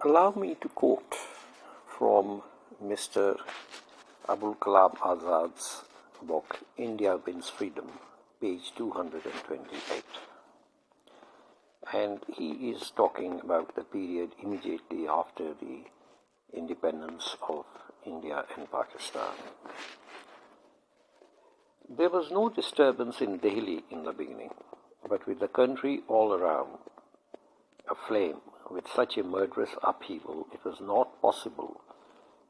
Allow me to quote from Mr. Kalam Azad's book, India Wins Freedom, page 228. And he is talking about the period immediately after the independence of India and Pakistan. There was no disturbance in Delhi in the beginning, but with the country all around aflame with such a murderous upheaval, it was not possible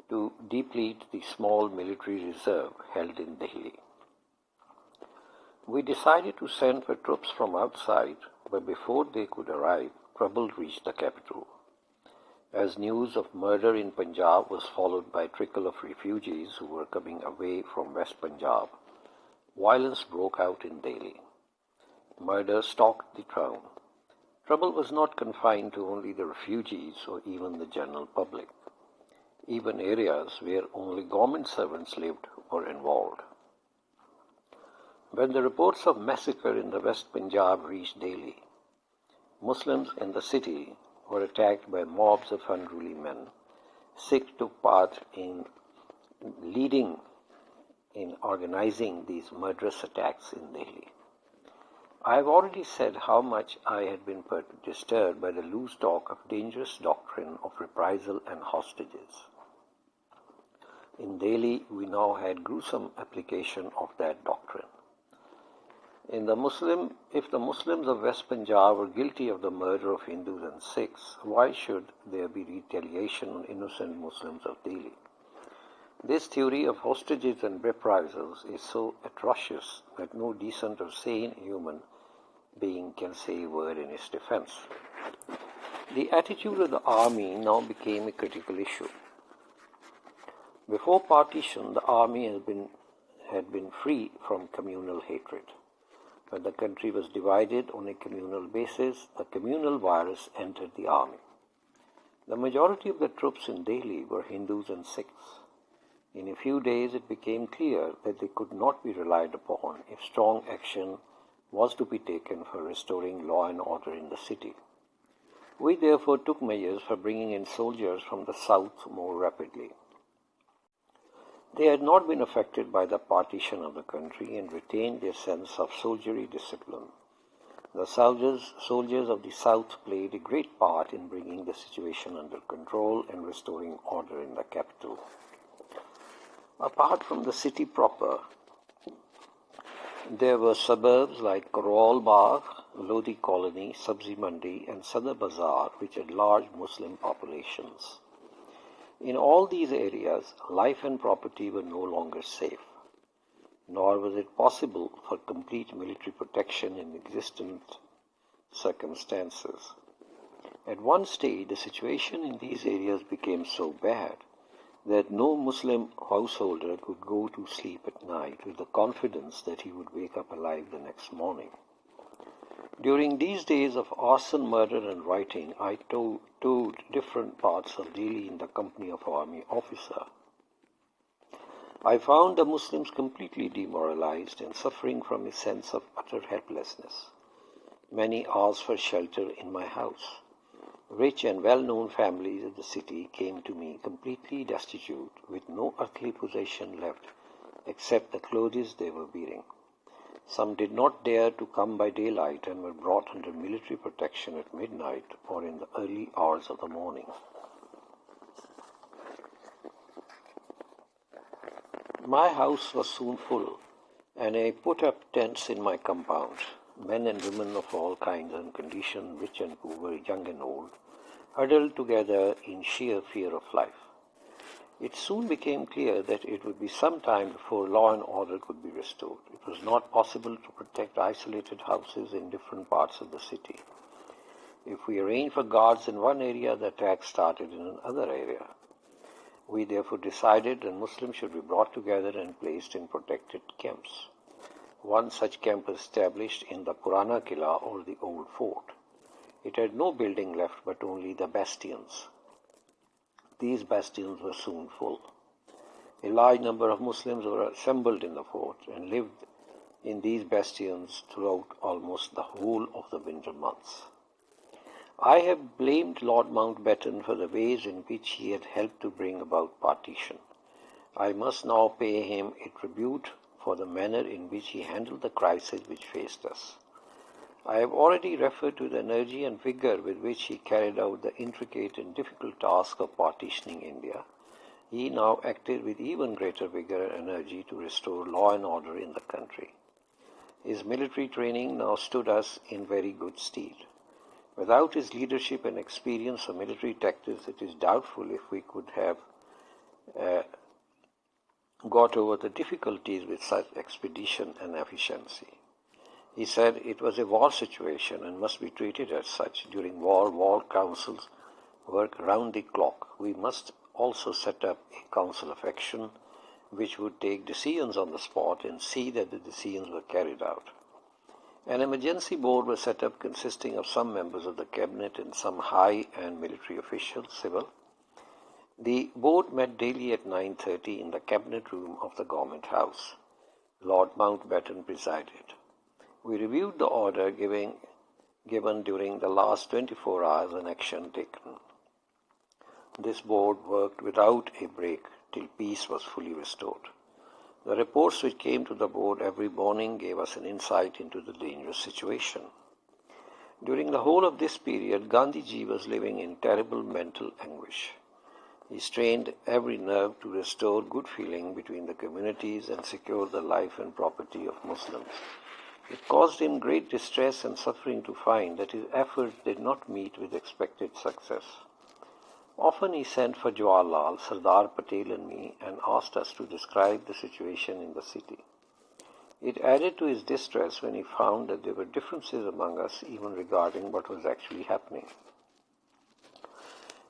to deplete the small military reserve held in Delhi. We decided to send for troops from outside, but before they could arrive, trouble reached the capital. As news of murder in Punjab was followed by a trickle of refugees who were coming away from West Punjab, violence broke out in Delhi. Murder stalked the town. Trouble was not confined to only the refugees or even the general public. Even areas where only government servants lived were involved. When the reports of massacre in the West Punjab reached Delhi, Muslims in the city were attacked by mobs of unruly men. Sikhs took part in leading in organizing these murderous attacks in Delhi. I have already said how much I had been disturbed by the loose talk of dangerous doctrine of reprisal and hostages. In Delhi, we now had gruesome application of that doctrine. If the Muslims of West Punjab were guilty of the murder of Hindus and Sikhs, why should there be retaliation on innocent Muslims of Delhi? This theory of hostages and reprisals is so atrocious that no decent or sane human being can say a word in its defense. The attitude of the army now became a critical issue. Before partition, the army had been free from communal hatred. When the country was divided on a communal basis, the communal virus entered the army. The majority of the troops in Delhi were Hindus and Sikhs. In a few days, it became clear that they could not be relied upon if strong action was to be taken for restoring law and order in the city. We therefore took measures for bringing in soldiers from the south more rapidly. They had not been affected by the partition of the country and retained their sense of soldierly discipline. The soldiers of the south played a great part in bringing the situation under control and restoring order in the capital. Apart from the city proper, there were suburbs like Karol Bagh, Lodi Colony, Sabzi Mandi, and Sadar Bazaar, which had large Muslim populations. In all these areas, life and property were no longer safe, nor was it possible for complete military protection in existent circumstances. At one stage, the situation in these areas became so bad that no Muslim householder could go to sleep at night with the confidence that he would wake up alive the next morning. During these days of arson, murder, and rioting, I toured different parts of Delhi in the company of army officer. I found the Muslims completely demoralized and suffering from a sense of utter helplessness. Many asked for shelter in my house. Rich and well-known families of the city came to me completely destitute, with no earthly possession left except the clothes they were wearing. Some did not dare to come by daylight and were brought under military protection at midnight or in the early hours of the morning. My house was soon full, and I put up tents in my compound. Men and women of all kinds and conditions, rich and poor, young and old, huddled together in sheer fear of life. It soon became clear that it would be some time before law and order could be restored. It was not possible to protect isolated houses in different parts of the city. If we arranged for guards in one area, the attack started in another area. We therefore decided that Muslims should be brought together and placed in protected camps. One such camp was established in the Purana Kila, or the old fort. It had no building left but only the bastions. These bastions were soon full. A large number of Muslims were assembled in the fort and lived in these bastions throughout almost the whole of the winter months. I have blamed Lord Mountbatten for the ways in which he had helped to bring about partition. I must now pay him a tribute for the manner in which he handled the crisis which faced us. I have already referred to the energy and vigor with which he carried out the intricate and difficult task of partitioning India. He now acted with even greater vigor and energy to restore law and order in the country. His military training now stood us in very good stead. Without his leadership and experience of military tactics, it is doubtful if we could have got over the difficulties with such expedition and efficiency. He said it was a war situation and must be treated as such. During war councils work round the clock. We must also set up a council of action which would take decisions on the spot and see that the decisions were carried out. An emergency board was set up consisting of some members of the cabinet and some high and military officials, civil. The board met daily at 9:30 in the cabinet room of the government house. Lord Mountbatten presided. We reviewed the order given during the last 24 hours and action taken. This board worked without a break till peace was fully restored. The reports which came to the board every morning gave us an insight into the dangerous situation. During the whole of this period, Gandhiji was living in terrible mental anguish. He strained every nerve to restore good feeling between the communities and secure the life and property of Muslims. It caused him great distress and suffering to find that his efforts did not meet with expected success. Often he sent for Jawaharlal, Sardar Patel and me and asked us to describe the situation in the city. It added to his distress when he found that there were differences among us even regarding what was actually happening.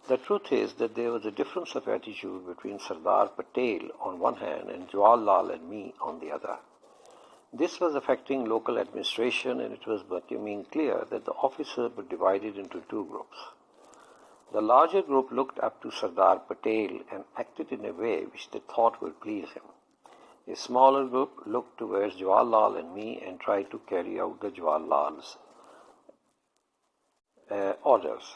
The truth is that there was a difference of attitude between Sardar Patel on one hand and Jawaharlal and me on the other. This was affecting local administration, and it was becoming clear that the officers were divided into two groups. The larger group looked up to Sardar Patel and acted in a way which they thought would please him. A smaller group looked towards Jawaharlal and me and tried to carry out the Jawaharlal's orders.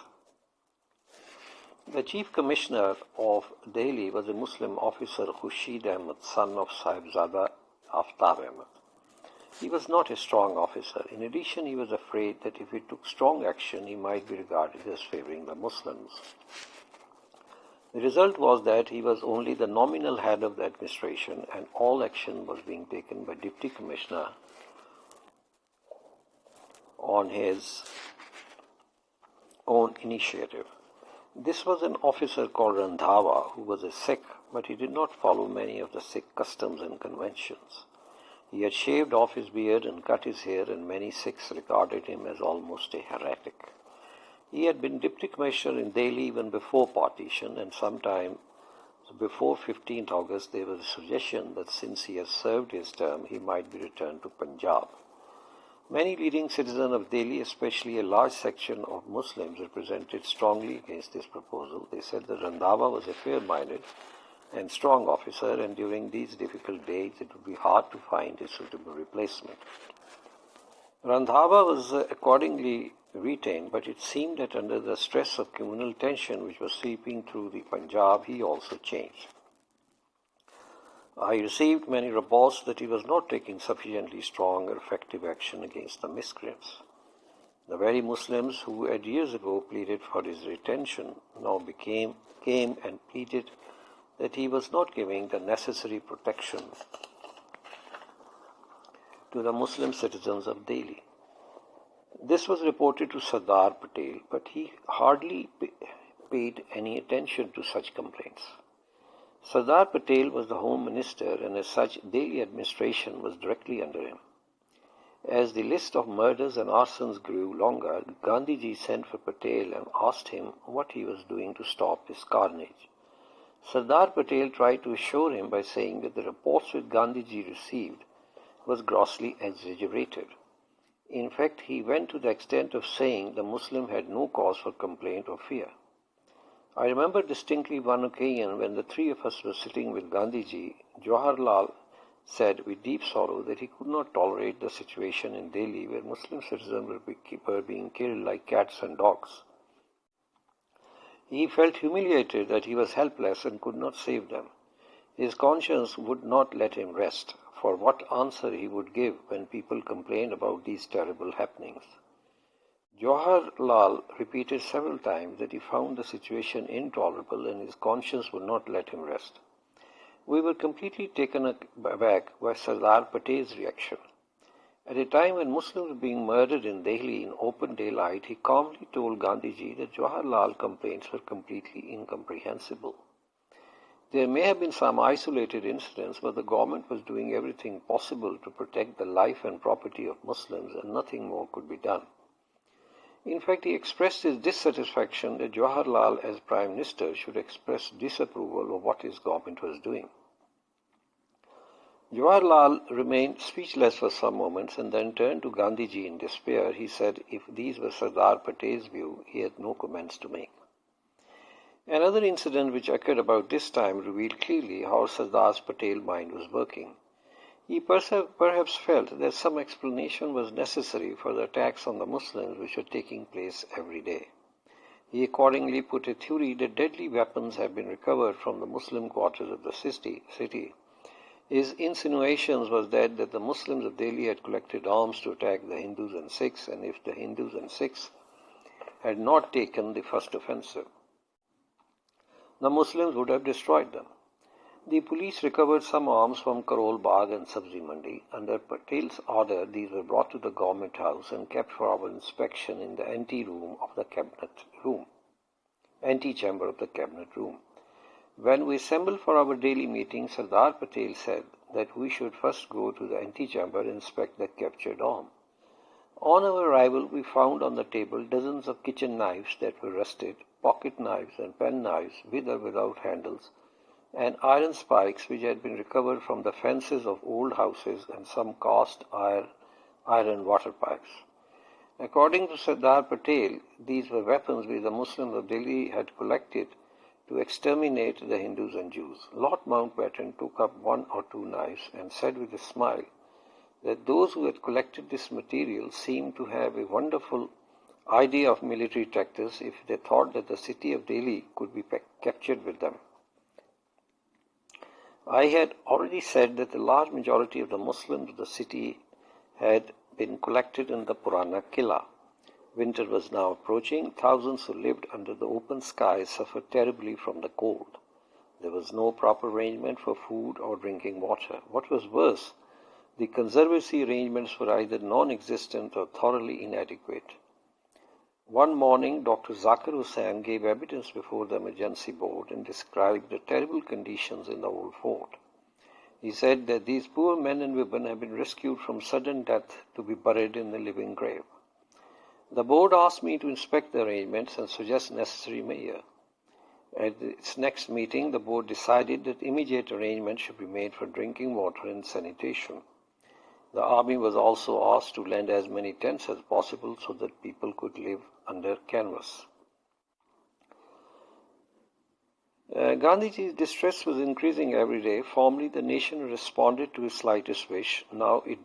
The Chief Commissioner of Delhi was a Muslim officer, Khurshid Ahmed, son of Sahibzada Aftab Ahmed. He was not a strong officer. In addition, he was afraid that if he took strong action, he might be regarded as favoring the Muslims. The result was that he was only the nominal head of the administration, and all action was being taken by Deputy Commissioner on his own initiative. This was an officer called Randhawa, who was a Sikh, but he did not follow many of the Sikh customs and conventions. He had shaved off his beard and cut his hair, and many Sikhs regarded him as almost a heretic. He had been Deputy Commissioner in Delhi even before partition, and sometime before 15th August there was a suggestion that since he had served his term, he might be returned to Punjab. Many leading citizens of Delhi, especially a large section of Muslims, represented strongly against this proposal. They said that Randhawa was a fair-minded and strong officer, and during these difficult days it would be hard to find a suitable replacement. Randhawa was accordingly retained, but it seemed that under the stress of communal tension which was sweeping through the Punjab, he also changed. I received many reports that he was not taking sufficiently strong or effective action against the miscreants. The very Muslims who had years ago pleaded for his retention now came and pleaded that he was not giving the necessary protection to the Muslim citizens of Delhi. This was reported to Sardar Patel, but he hardly paid any attention to such complaints. Sardar Patel was the Home Minister, and as such, Delhi administration was directly under him. As the list of murders and arsons grew longer, Gandhiji sent for Patel and asked him what he was doing to stop this carnage. Sardar Patel tried to assure him by saying that the reports which Gandhiji received was grossly exaggerated. In fact, he went to the extent of saying the Muslim had no cause for complaint or fear. I remember distinctly one occasion when the three of us were sitting with Gandhiji. Jawaharlal said with deep sorrow that he could not tolerate the situation in Delhi where Muslim citizens were being killed like cats and dogs. He felt humiliated that he was helpless and could not save them. His conscience would not let him rest, for what answer he would give when people complained about these terrible happenings. Jawaharlal repeated several times that he found the situation intolerable and his conscience would not let him rest. We were completely taken aback by Sardar Patel's reaction. At a time when Muslims were being murdered in Delhi in open daylight, he calmly told Gandhiji that Jawaharlal's complaints were completely incomprehensible. There may have been some isolated incidents, but the government was doing everything possible to protect the life and property of Muslims, and nothing more could be done. In fact, he expressed his dissatisfaction that Jawaharlal, as Prime Minister, should express disapproval of what his government was doing. Jawaharlal remained speechless for some moments and then turned to Gandhiji in despair. He said if these were Sardar Patel's view, he had no comments to make. Another incident which occurred about this time revealed clearly how Sardar Patel's mind was working. He perhaps felt that some explanation was necessary for the attacks on the Muslims which were taking place every day. He accordingly put a theory that deadly weapons had been recovered from the Muslim quarters of the city. His insinuations was that the Muslims of Delhi had collected arms to attack the Hindus and Sikhs, and if the Hindus and Sikhs had not taken the first offensive, the Muslims would have destroyed them. The police recovered some arms from Karol Bagh and Sabzi Mandi. Under Patel's order, these were brought to the government house and kept for our inspection in the ante-chamber of the cabinet room. When we assembled for our daily meeting, Sardar Patel said that we should first go to the antechamber and inspect the captured arm. On our arrival, we found on the table dozens of kitchen knives that were rusted, pocket knives and pen knives with or without handles, and iron spikes which had been recovered from the fences of old houses and some cast iron water pipes. According to Sardar Patel, these were weapons which the Muslims of Delhi had collected to exterminate the Hindus and Jews. Lord Mountbatten took up one or two knives and said with a smile that those who had collected this material seemed to have a wonderful idea of military tactics if they thought that the city of Delhi could be captured with them. I had already said that the large majority of the Muslims of the city had been collected in the Purana Killa. Winter was now approaching. Thousands who lived under the open sky suffered terribly from the cold. There was no proper arrangement for food or drinking water. What was worse, the conservancy arrangements were either non-existent or thoroughly inadequate. One morning, Dr. Zakir Hussain gave evidence before the emergency board and described the terrible conditions in the old fort. He said that these poor men and women had been rescued from sudden death to be buried in the living grave. The board asked me to inspect the arrangements and suggest necessary measures. At its next meeting, the board decided that immediate arrangements should be made for drinking water and sanitation. The army was also asked to lend as many tents as possible so that people could live under canvas. Gandhiji's distress was increasing every day. Formerly, the nation responded to his slightest wish. Now it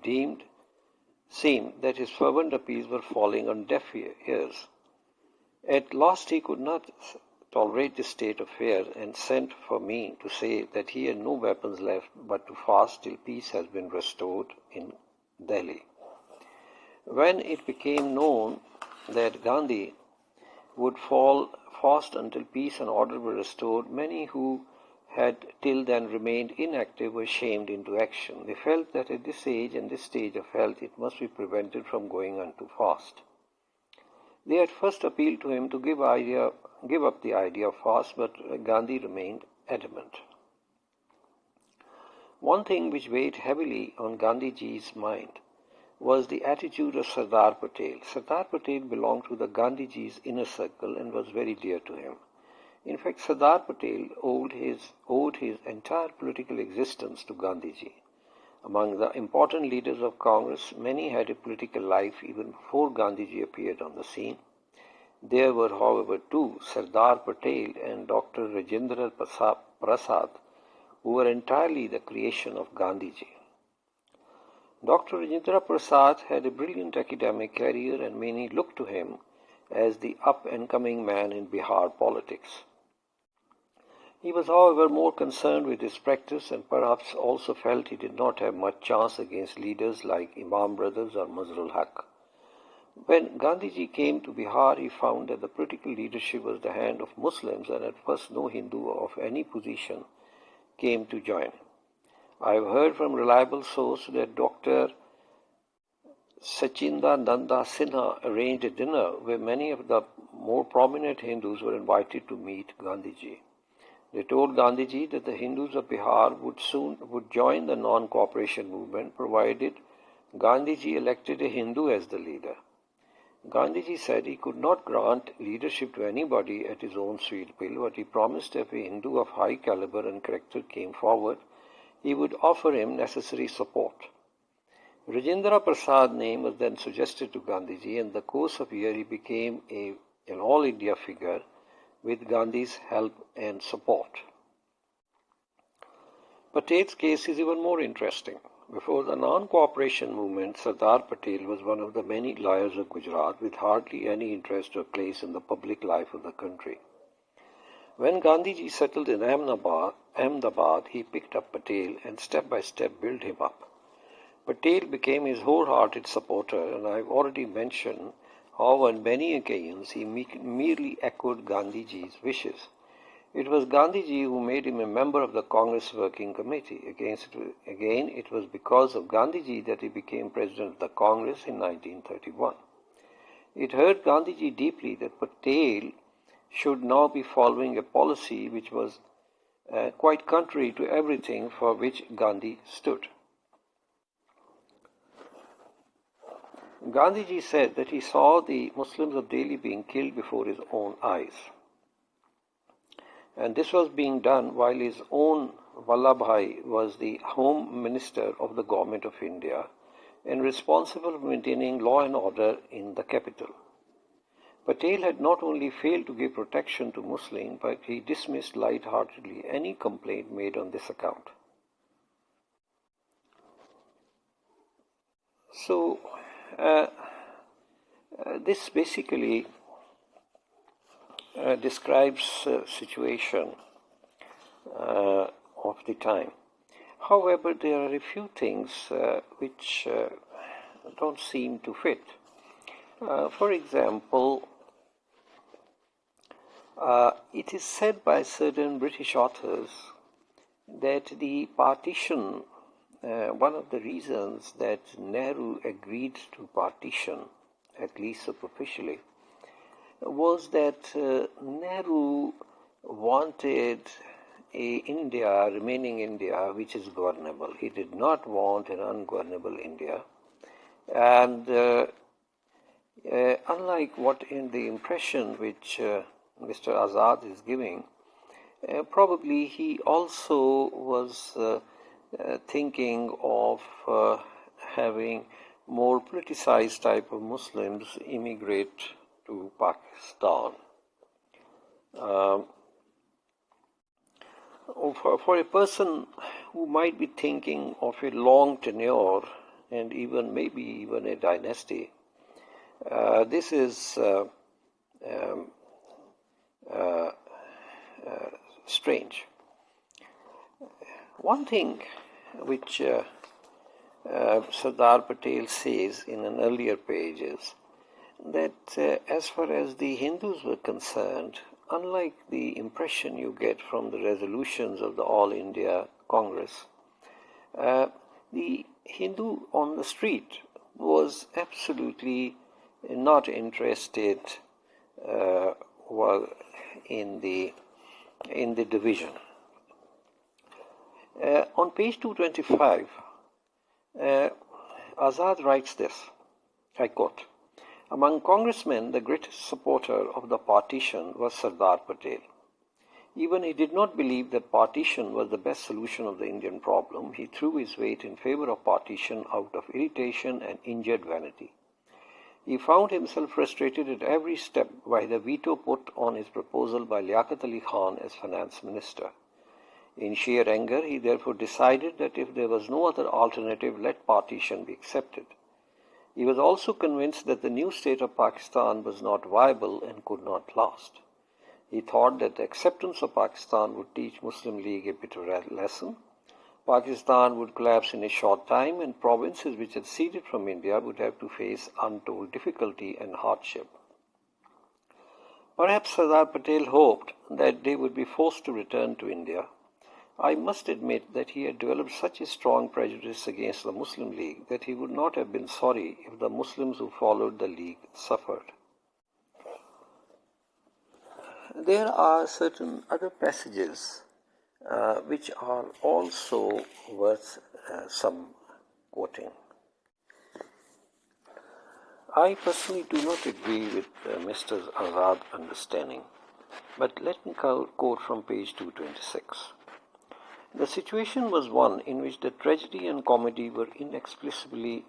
seemed that his fervent appeals were falling on deaf ears. At last he could not tolerate this state of affairs and sent for me to say that he had no weapons left but to fast till peace has been restored in Delhi. When it became known that Gandhi would fast until peace and order were restored, many who had till then remained inactive were shamed into action. They felt that at this age and this stage of health it must be prevented from going on to fast. They had first appealed to him to give up the idea of fast, but Gandhi remained adamant. One thing which weighed heavily on Gandhiji's mind was the attitude of Sardar Patel. Sardar Patel belonged to the Gandhiji's inner circle and was very dear to him. In fact, Sardar Patel owed his entire political existence to Gandhiji. Among the important leaders of Congress, many had a political life even before Gandhiji appeared on the scene. There were, however, two, Sardar Patel and Dr. Rajendra Prasad, who were entirely the creation of Gandhiji. Dr. Rajendra Prasad had a brilliant academic career and many looked to him as the up-and-coming man in Bihar politics. He was, however, more concerned with his practice and perhaps also felt he did not have much chance against leaders like Imam Brothers or Mazharul Haq. When Gandhiji came to Bihar, he found that the political leadership was the hand of Muslims, and at first no Hindu of any position came to join. I have heard from reliable source that Dr. Sachinda Nanda Sinha arranged a dinner where many of the more prominent Hindus were invited to meet Gandhiji. They told Gandhiji that the Hindus of Bihar would join the non-cooperation movement provided Gandhiji elected a Hindu as the leader. Gandhiji said he could not grant leadership to anybody at his own sweet will, but he promised if a Hindu of high caliber and character came forward, he would offer him necessary support. Rajendra Prasad's name was then suggested to Gandhiji, and in the course of a year he became an all-India figure with Gandhi's help and support. Patel's case is even more interesting. Before the non-cooperation movement, Sardar Patel was one of the many lawyers of Gujarat with hardly any interest or place in the public life of the country. When Gandhiji settled in Ahmedabad, he picked up Patel and step by step built him up. Patel became his wholehearted supporter, and I have already mentioned how on many occasions he merely echoed Gandhiji's wishes. It was Gandhiji who made him a member of the Congress Working Committee. Again, it was because of Gandhiji that he became president of the Congress in 1931. It hurt Gandhiji deeply that Patel should now be following a policy which was quite contrary to everything for which Gandhi stood. Gandhiji said that he saw the Muslims of Delhi being killed before his own eyes. And this was being done while his own Vallabhbhai was the Home Minister of the Government of India and responsible for maintaining law and order in the capital. Patel had not only failed to give protection to Muslims, but he dismissed light-heartedly any complaint made on this account. So, this basically describes the situation of the time. However, there are a few things which don't seem to fit. For example, it is said by certain British authors that the partition, one of the reasons that Nehru agreed to partition, at least superficially, was that Nehru wanted remaining India, which is governable. He did not want an ungovernable India. And unlike what in the impression which Mr. Azad is giving, probably he also was thinking of having more politicized type of Muslims immigrate to Pakistan. For a person who might be thinking of a long tenure and maybe even a dynasty, this is strange. One thing which Sardar Patel says in an earlier page is that as far as the Hindus were concerned, unlike the impression you get from the resolutions of the All India Congress, the Hindu on the street was absolutely not interested in the division. On page 225, Azad writes this, I quote, "Among congressmen, the greatest supporter of the partition was Sardar Patel. Even he did not believe that partition was the best solution of the Indian problem. He threw his weight in favor of partition out of irritation and injured vanity. He found himself frustrated at every step by the veto put on his proposal by Liaquat Ali Khan as finance minister. In sheer anger, he therefore decided that if there was no other alternative, let partition be accepted. He was also convinced that the new state of Pakistan was not viable and could not last. He thought that the acceptance of Pakistan would teach Muslim League a bitter lesson. Pakistan would collapse in a short time, and provinces which had ceded from India would have to face untold difficulty and hardship. Perhaps Sardar Patel hoped that they would be forced to return to India. I must admit that he had developed such a strong prejudice against the Muslim League that he would not have been sorry if the Muslims who followed the League suffered. There are certain other passages which are also worth some quoting. I personally do not agree with Mr. Azad's understanding, but let me quote from page 226. The situation was one in which the tragedy and comedy were inexplicably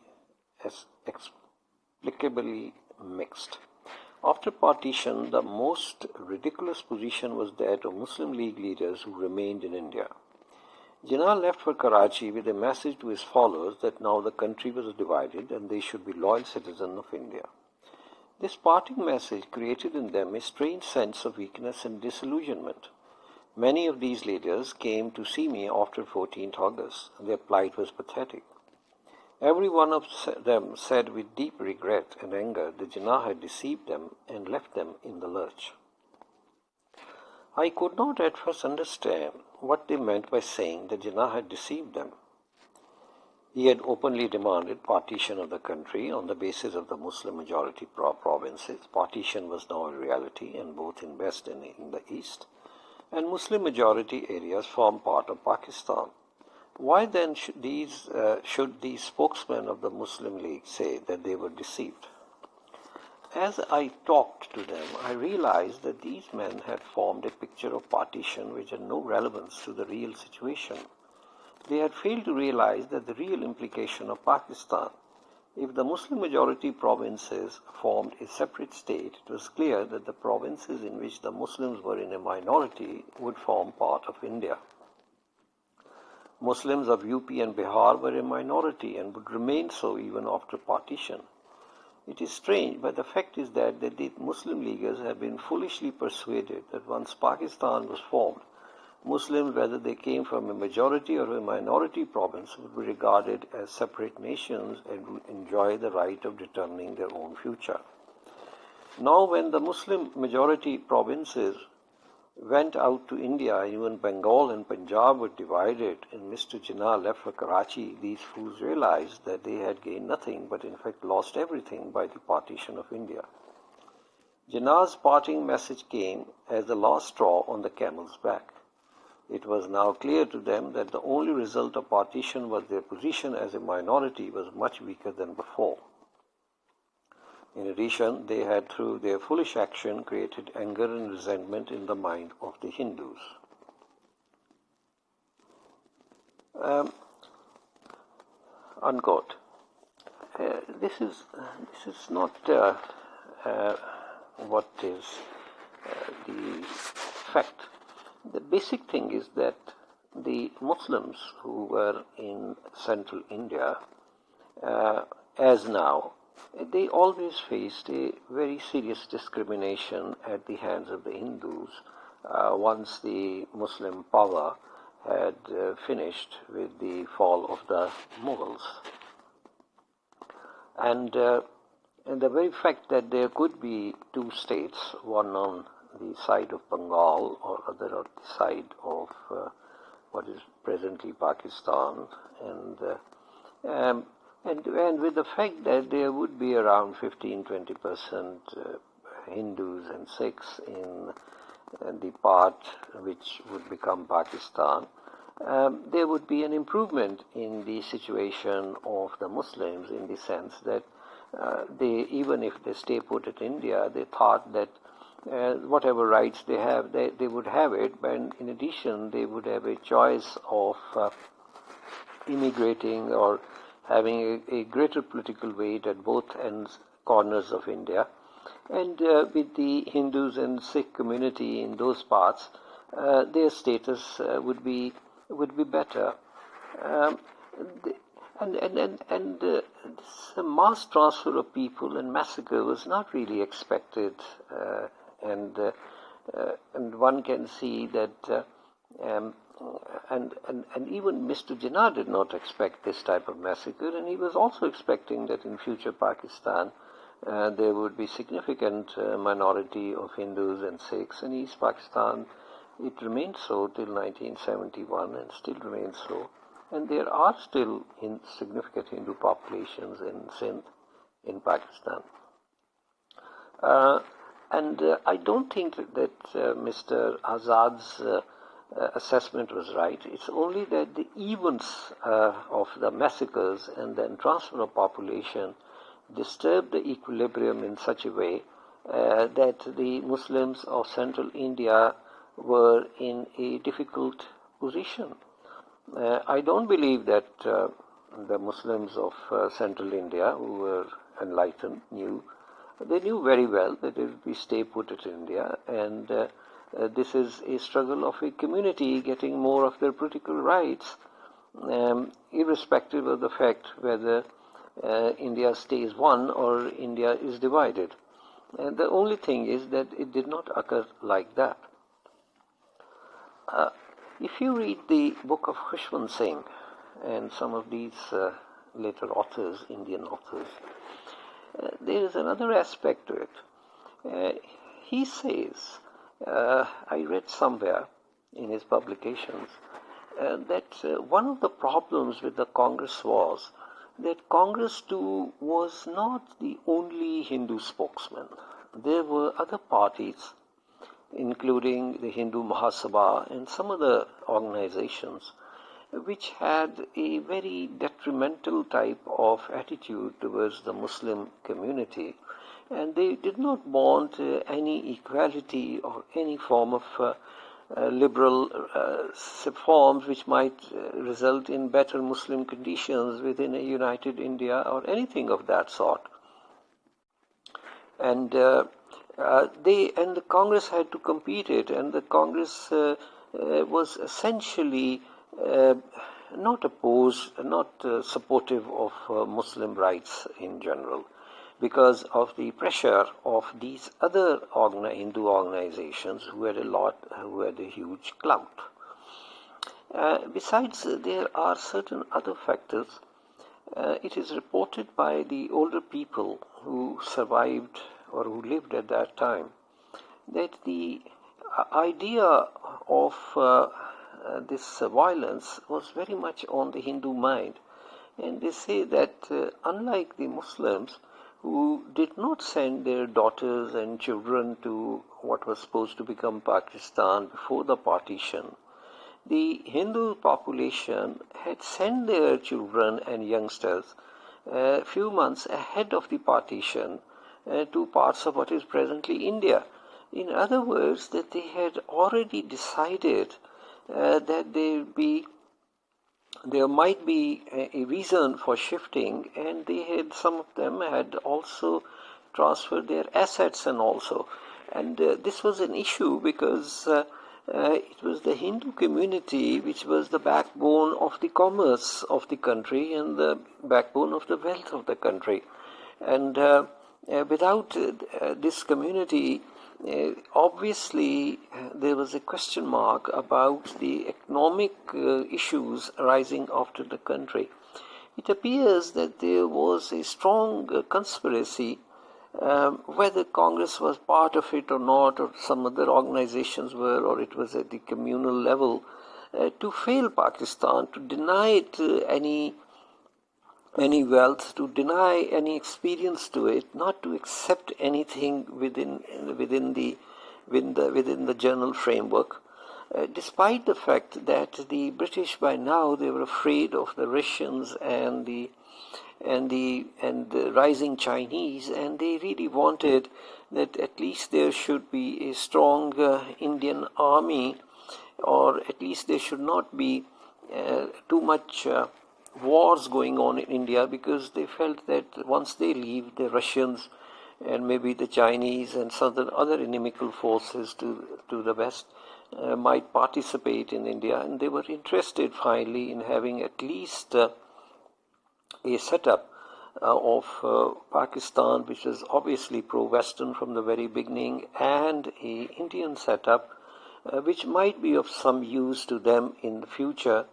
mixed. After partition, the most ridiculous position was that of Muslim League leaders who remained in India. Jinnah left for Karachi with a message to his followers that now the country was divided and they should be loyal citizens of India. This parting message created in them a strange sense of weakness and disillusionment. Many of these leaders came to see me after 14th August, and their plight was pathetic. Every one of them said with deep regret and anger that Jinnah had deceived them and left them in the lurch. I could not at first understand what they meant by saying that Jinnah had deceived them. He had openly demanded partition of the country on the basis of the Muslim majority provinces. Partition was now a reality, and both in West and in the East, and Muslim majority areas form part of Pakistan. Why then should these spokesmen of the Muslim League say that they were deceived? As I talked to them, I realized that these men had formed a picture of partition which had no relevance to the real situation. They had failed to realize that the real implication of Pakistan. If the Muslim majority provinces formed a separate state, it was clear that the provinces in which the Muslims were in a minority would form part of India. Muslims of UP and Bihar were a minority and would remain so even after partition. It is strange, but the fact is that the Muslim Leaguers have been foolishly persuaded that once Pakistan was formed, Muslims, whether they came from a majority or a minority province, would be regarded as separate nations and would enjoy the right of determining their own future. Now, when the Muslim majority provinces went out to India, even Bengal and Punjab were divided, and Mr. Jinnah left for Karachi, these fools realized that they had gained nothing, but in fact lost everything by the partition of India. Jinnah's parting message came as the last straw on the camel's back. It was now clear to them that the only result of partition was their position as a minority was much weaker than before. In addition, they had, through their foolish action, created anger and resentment in the mind of the Hindus. Unquote. This is not what is the fact. The basic thing is that the Muslims who were in central India, as now, they always faced a very serious discrimination at the hands of the Hindus once the Muslim power had finished with the fall of the Mughals. And the very fact that there could be two states, one on the side of Bengal or other on the side of what is presently Pakistan, and with the fact that there would be around 15-20% Hindus and Sikhs in the part which would become Pakistan, there would be an improvement in the situation of the Muslims in the sense that they, even if they stay put at India, they thought that whatever rights they have, they would have it, but in addition they would have a choice of immigrating or having a greater political weight at both ends, corners of India. And with the Hindus and Sikh community in those parts, their status would be better. This mass transfer of people and massacre was not really expected, and and one can see that, um, and even Mr. Jinnah did not expect this type of massacre, and he was also expecting that in future Pakistan there would be significant minority of Hindus and Sikhs. In East Pakistan, it remained so till 1971 and still remains so. And there are still significant Hindu populations in Sindh, in Pakistan. I don't think that Mr. Azad's assessment was right. It's only that the events of the massacres and then transfer of population disturbed the equilibrium in such a way that the Muslims of central India were in a difficult position. I don't believe that the Muslims of central India, who were enlightened, knew very well that if we stay put in India, and this is a struggle of a community getting more of their political rights, irrespective of the fact whether India stays one or India is divided. And the only thing is that it did not occur like that. If you read the book of Khushwant Singh and some of these later authors, Indian authors, there is another aspect to it. He says, I read somewhere in his publications, that one of the problems with the Congress was that Congress too was not the only Hindu spokesman. There were other parties, including the Hindu Mahasabha and some other organizations, which had a very detrimental type of attitude towards the Muslim community, and they did not want any equality or any form of liberal forms which might result in better Muslim conditions within a united India or anything of that sort. And the Congress had to compete it, and the Congress was essentially not opposed, not supportive of Muslim rights in general, because of the pressure of these other Hindu organizations who had a huge clout. Besides, there are certain other factors. It is reported by the older people who survived or who lived at that time that the idea of this violence was very much on the Hindu mind. And they say that unlike the Muslims, who did not send their daughters and children to what was supposed to become Pakistan before the partition, the Hindu population had sent their children and youngsters a few months ahead of the partition to parts of what is presently India. In other words, that they had already decided that there might be a reason for shifting, and some of them had also transferred their assets and also. And this was an issue because it was the Hindu community which was the backbone of the commerce of the country and the backbone of the wealth of the country. And without this community, obviously there was a question mark about the economic issues arising after the country. It appears that there was a strong conspiracy, whether Congress was part of it or not, or some other organizations were, or it was at the communal level, to fail Pakistan, to deny it any wealth, to deny any experience to it, not to accept anything within the general framework, despite the fact that the British by now they were afraid of the Russians and the rising Chinese, and they really wanted that at least there should be a strong Indian army, or at least there should not be too much wars going on in India, because they felt that once they leave, the Russians and maybe the Chinese and certain other inimical forces to the west might participate in India, and they were interested finally in having at least a setup of Pakistan, which is obviously pro-Western from the very beginning, and a Indian setup, which might be of some use to them in the future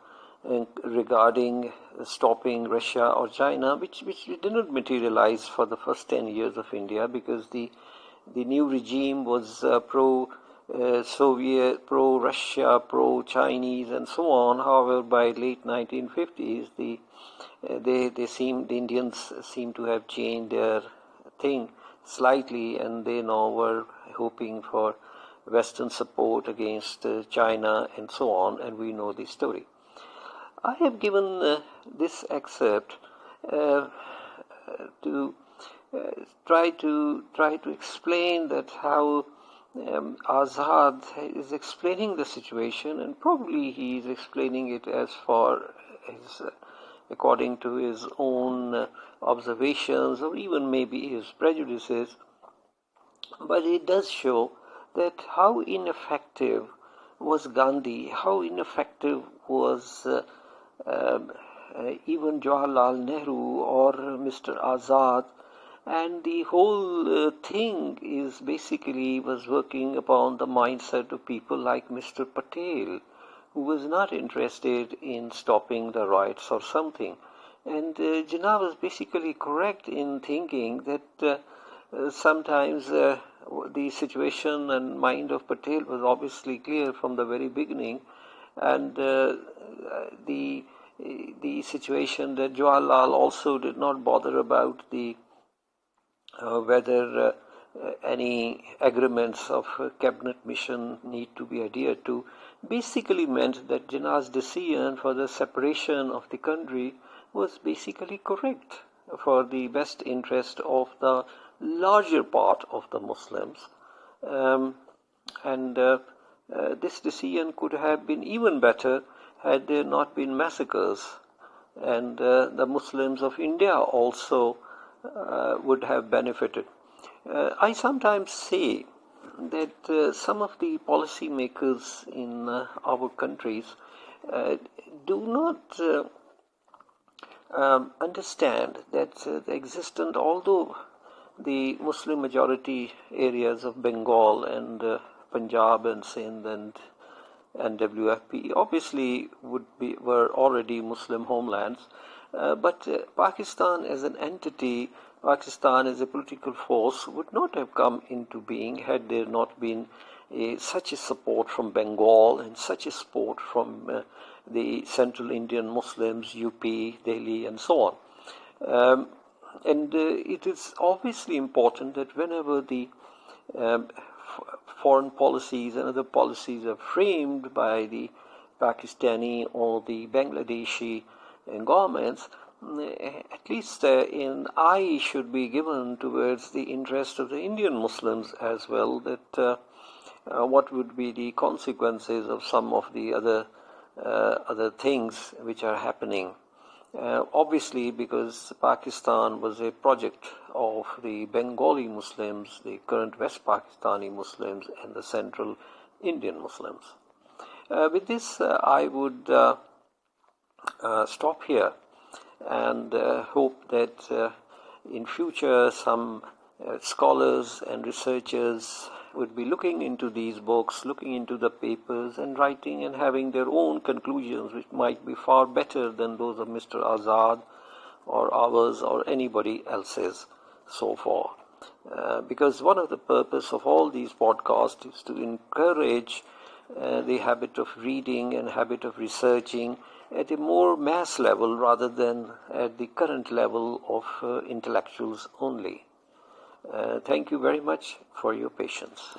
regarding stopping Russia or China, which did not materialize for the first 10 years of India, because the new regime was pro-Soviet, pro-Russia, pro-Chinese, and so on. However, by late 1950s, the Indians seem to have changed their thing slightly, and they now were hoping for Western support against China and so on, and we know the story. I have given this excerpt to try to explain that how Azad is explaining the situation, and probably he is explaining it as for his, according to his own observations, or even maybe his prejudices. But it does show that how ineffective was Gandhi, how ineffective was even Jawaharlal Nehru or Mr. Azad, and the whole thing is basically was working upon the mindset of people like Mr. Patel, who was not interested in stopping the riots or something. And Jinnah was basically correct in thinking that sometimes the situation and mind of Patel was obviously clear from the very beginning, and the situation that Jawaharlal also did not bother about the whether any agreements of cabinet mission need to be adhered to, basically meant that Jinnah's decision for the separation of the country was basically correct for the best interest of the larger part of the Muslims. And this decision could have been even better had there not been massacres, and the Muslims of India also would have benefited. I sometimes say that some of the policymakers in our countries do not understand that the existent, although the Muslim majority areas of Bengal and Punjab and Sindh and WFP obviously were already Muslim homelands, but Pakistan as an entity, Pakistan as a political force, would not have come into being had there not been such a support from Bengal and such a support from the Central Indian Muslims, UP, Delhi, and so on. And it is obviously important that whenever the foreign policies and other policies are framed by the Pakistani or the Bangladeshi governments, at least an eye should be given towards the interest of the Indian Muslims as well, that what would be the consequences of some of the other things which are happening. Obviously, because Pakistan was a project of the Bengali Muslims, the current West Pakistani Muslims, and the Central Indian Muslims. With this, I would stop here and hope that in future some scholars and researchers would be looking into these books, looking into the papers, and writing and having their own conclusions, which might be far better than those of Mr. Azad or ours or anybody else's so far. Because one of the purpose of all these podcasts is to encourage the habit of reading and habit of researching at a more mass level rather than at the current level of intellectuals only. Thank you very much for your patience.